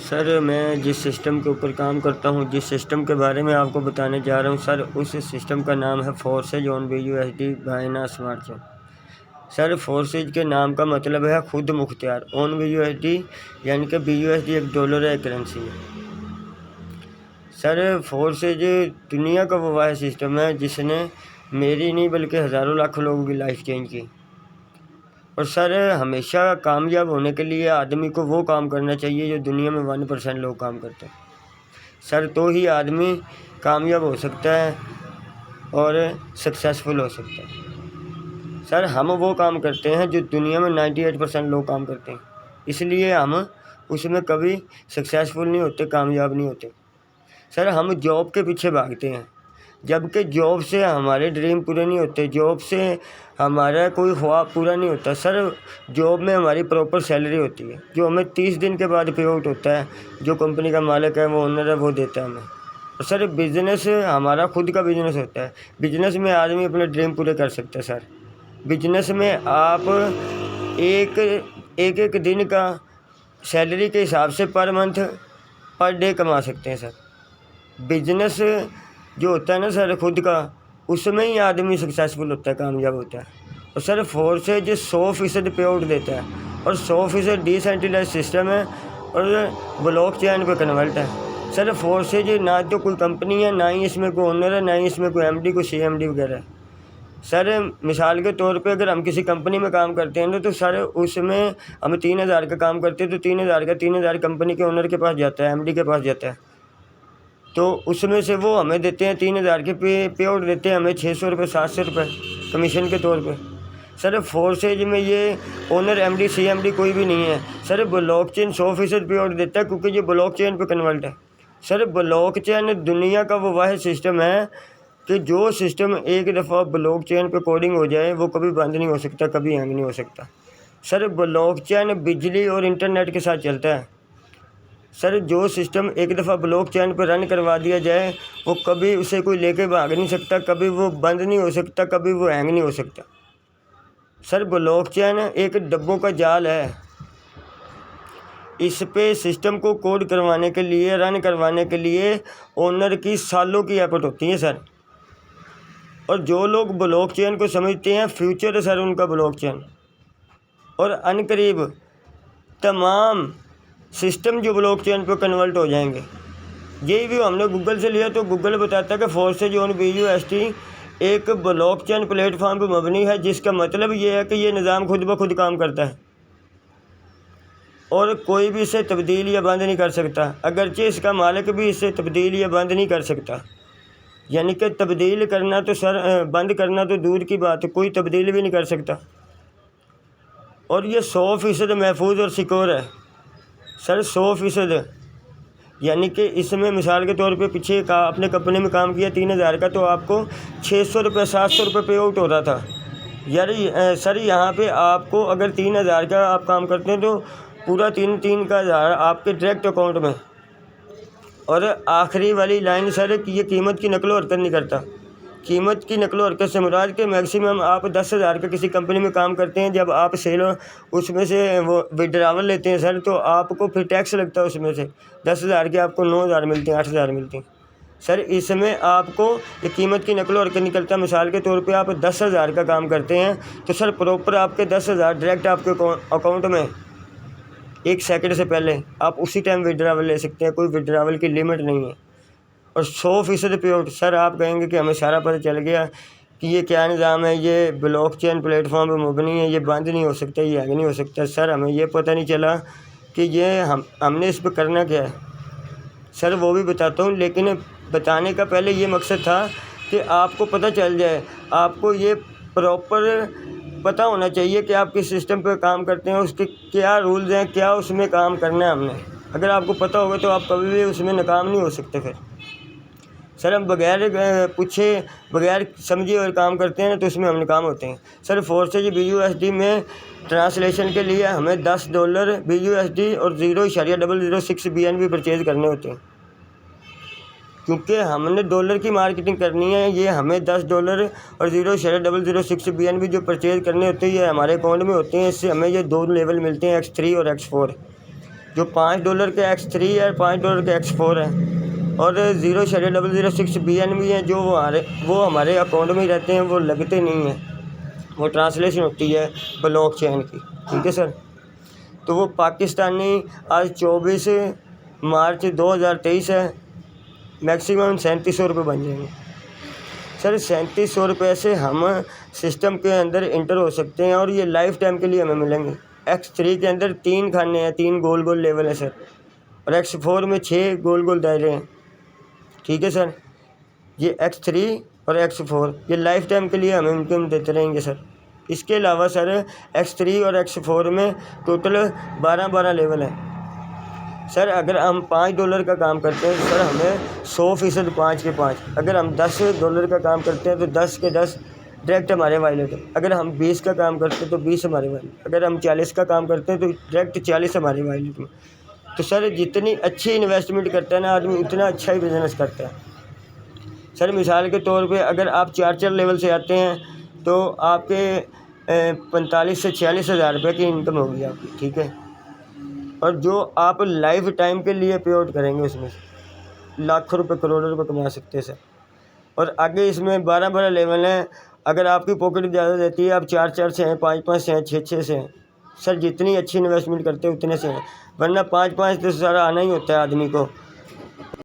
Sir, मैं जिस system के ऊपर काम करता हूँ, जिस सिस्टम के बारे में आपको बताने जा रहा हूँ सर, उस सिस्टम का नाम है forces on BUSD बाइनास smart chain. Sir, forces के नाम का मतलब है खुद मुख्तियार। ऑन BUSD यानी कि BUSD एक डॉलर है, करेंसी है। सर, फोर्सेज दुनिया का वो वाहिद सिस्टम है जिसने मेरी नहीं बल्कि हज़ारों लाखों लोगों की लाइफ चेंज की। और सर, हमेशा कामयाब होने के लिए आदमी को वो काम करना चाहिए जो दुनिया में 1% लोग काम करते हैं। सर, तो ही आदमी कामयाब हो सकता है और सक्सेसफुल हो सकता है। सर, हम वो काम करते हैं जो दुनिया में 98% लोग काम करते हैं, इसलिए हम उसमें कभी सक्सेसफुल नहीं होते, कामयाब नहीं होते। सर, हम जॉब के पीछे भागते हैं, जबकि जॉब से हमारे ड्रीम पूरे नहीं होते, जॉब से हमारा कोई ख्वाब पूरा नहीं होता। सर, जॉब में हमारी प्रॉपर सैलरी होती है जो हमें 30 दिन के बाद पे आउट होता है। जो कंपनी का मालिक है, वो ओनर है, वो देता है हमें। और सर, बिजनेस हमारा खुद का बिजनेस होता है। बिजनेस में आदमी अपने ड्रीम पूरे कर सकता है। सर, बिजनेस में आप एक एक दिन का सैलरी के हिसाब से पर मंथ, पर डे कमा सकते हैं। सर, बिजनेस जो होता है ना सर खुद का, उसमें ही आदमी सक्सेसफुल होता है, कामयाब होता है। और सर, फोर्सेज 100% पे आउट देता है और 100% डिसेंट्रलाइज्ड सिस्टम है और ब्लॉक चेन पे कन्वर्ट है। सर, फोर्सेज ना तो कोई कंपनी है, ना ही इसमें कोई ओनर है, ना ही इसमें कोई MD, कोई CMD वगैरह है। सर, मिसाल के तौर पे अगर हम किसी कंपनी में काम करते हैं ना, तो सर उसमें हम 3,000 का काम करते हैं, तो 3,000 का 3,000 कंपनी के ओनर के पास जाता है, MD के पास जाता है। तो उसमें से वो हमें देते हैं 3,000 के पे आउट देते हैं हमें 600 रुपये, 700 रुपये कमीशन के तौर पे। सर, फोर्सेज में ये ओनर, MD, CMD कोई भी नहीं है। सर, ब्लॉक चेन 100% पे आउट देता है क्योंकि ये ब्लॉक चेन पे कन्वर्ट है। सर, ब्लॉक चेन दुनिया का वो वाहिद सिस्टम है कि जो सिस्टम एक दफ़ा ब्लॉक चेन पे कोडिंग हो जाए वो कभी बंद नहीं हो सकता, कभी हैंग नहीं हो सकता। सर, ब्लॉक चेन बिजली और इंटरनेट के साथ चलता है। सर, जो सिस्टम एक दफ़ा ब्लॉक चेन पर रन करवा दिया जाए वो कभी उसे कोई लेके भाग नहीं सकता, कभी वो बंद नहीं हो सकता, कभी वो हैंग नहीं हो सकता। सर, ब्लॉक चेन एक डब्बों का जाल है। इस पे सिस्टम को कोड करवाने के लिए, रन करवाने के लिए ओनर की सालों की एफर्ट होती है। सर, और जो लोग ब्लॉक चेन को समझते हैं, फ्यूचर है सर उनका ब्लॉक चेन। और अनकरीब तमाम सिस्टम जो ब्लॉक चेन पर कन्वर्ट हो जाएंगे। यही भी हमने गूगल से लिया, तो गूगल बताता है कि फोर्सेज ऑन BUSD एक ब्लॉक चेन प्लेटफॉर्म पर मबनी है, जिसका मतलब ये है कि ये निज़ाम खुद ब खुद काम करता है और कोई भी इसे तब्दील या बंद नहीं कर सकता, अगरचे इसका मालिक भी इसे तब्दील या बंद नहीं कर सकता। यानी कि तब्दील करना तो सर, बंद करना तो दूर की बात है, कोई तब्दील भी नहीं कर सकता। और ये 100% महफूज और सिक्योर है। सर, 100%, यानी कि इसमें मिसाल के तौर पे पीछे का अपने कंपनी में काम किया 3,000 का, तो आपको 600 रुपये, 700 रुपये पे आउट हो रहा था। यार सर, यहाँ पे आपको अगर 3,000 का आप काम करते हैं तो पूरा 3 का हज़ार आपके डायरेक्ट अकाउंट में। और आखिरी वाली लाइन सर, कि ये कीमत की नकलो हरकत नहीं करता। कीमत की नकलो हरकत से मुराद के मैक्सिमम आप 10,000 का किसी कंपनी में काम करते हैं, जब आप सेल उसमें से वो विड्रावल लेते हैं सर, तो आपको फिर टैक्स लगता है उसमें से। 10,000 के आपको 9,000 मिलते हैं, 8,000 मिलते हैं। सर, इसमें आपको ये कीमत की नकलो हरकत नहीं करता। मिसाल के तौर पे आप 10,000 का काम करते हैं, तो सर प्रॉपर आपके 10,000 डायरेक्ट आपके अकाउंट में 1 सेकंड से पहले आप उसी टाइम विड्रावल ले सकते हैं, कोई विड्रावल की लिमिट नहीं है। और 100% पे आउट। सर, आप कहेंगे कि हमें सारा पता चल गया कि ये क्या निज़ाम है, ये ब्लॉक चेन प्लेटफॉर्म पे मबनी है, ये बंद नहीं हो सकता, ये हैंग नहीं हो सकता। सर, हमें ये पता नहीं चला कि ये हमने इस पर करना क्या है। सर, वो भी बताता हूँ, लेकिन बताने का पहले ये मकसद था कि आपको पता चल जाए, आपको ये प्रॉपर पता होना चाहिए कि आप किस सिस्टम पर काम करते हैं, उसके क्या रूल्स हैं, क्या उसमें काम करना है हमने। अगर आपको पता होगा तो आप कभी भी उसमें नाकाम नहीं हो सकते। फिर सर, हम बगैर पूछे, बगैर समझे और काम करते हैं तो उसमें हम नाकाम होते हैं। सर, फोर्सेज BUSD में ट्रांसलेशन के लिए हमें $10 BUSD और 0.006 BNB परचेज़ करने होते हैं, क्योंकि हमने डॉलर की मार्केटिंग करनी है। ये हमें $10 और 0.006 BNB जो परचेज़ करने होते हैं, ये हमारे अकाउंट में होते हैं। इससे हमें ये 2 लेवल मिलते हैं, X3 और X4। जो $5 के X3 है, $5 के X4 है, और 0.006 BNB हैं जो वो हमारे अकाउंट में ही रहते हैं, वो लगते नहीं हैं, वो ट्रांसलेशन होती है ब्लॉकचेन की। ठीक है सर। तो वो पाकिस्तानी आज 24 मार्च 2023 है, मैक्सिमम 3700 रुपये बन जाएंगे सर। 3700 रुपये से हम सिस्टम के अंदर इंटर हो सकते हैं और ये लाइफ टाइम के लिए हमें मिलेंगे। X3 के अंदर 3 खाने हैं, 3 गोल गोल लेवल है सर, और X4 में 6 गोल गोल दायरे हैं। ठीक है सर। ये X3 और X4 ये लाइफ टाइम के लिए हमें इनकम देते रहेंगे सर। इसके अलावा सर X3 और X4 में टोटल 12 लेवल है सर। अगर हम $5 का काम करते हैं सर, हमें 100% 5 के 5। अगर हम $10 का काम करते हैं तो 10 के 10 डायरेक्ट हमारे वॉलेट है। अगर हम 20 का काम करते हैं तो 20 हमारे वॉलेट। अगर हम 40 का काम करते हैं तो डायरेक्ट 40 हमारे वॉलेट में। तो सर जितनी अच्छी इन्वेस्टमेंट करता है ना आदमी, उतना अच्छा ही बिज़नेस करता है सर। मिसाल के तौर पे अगर आप 4 लेवल से आते हैं तो आपके 45 से 46 हज़ार रुपये की इनकम होगी आपकी। ठीक है। और जो आप लाइफ टाइम के लिए पे आउट करेंगे उसमें लाखों रुपए करोड़ों रुपए कमा सकते हैं सर। और आगे इसमें 12 लेवल हैं। अगर आपकी पॉकेट ज़्यादा देती है, आप 4 से हैं, 5 से हैं, 6 से हैं सर। जितनी अच्छी इन्वेस्टमेंट करते हैं उतने से हैं, वरना 5 तो सारा आना ही होता है आदमी को।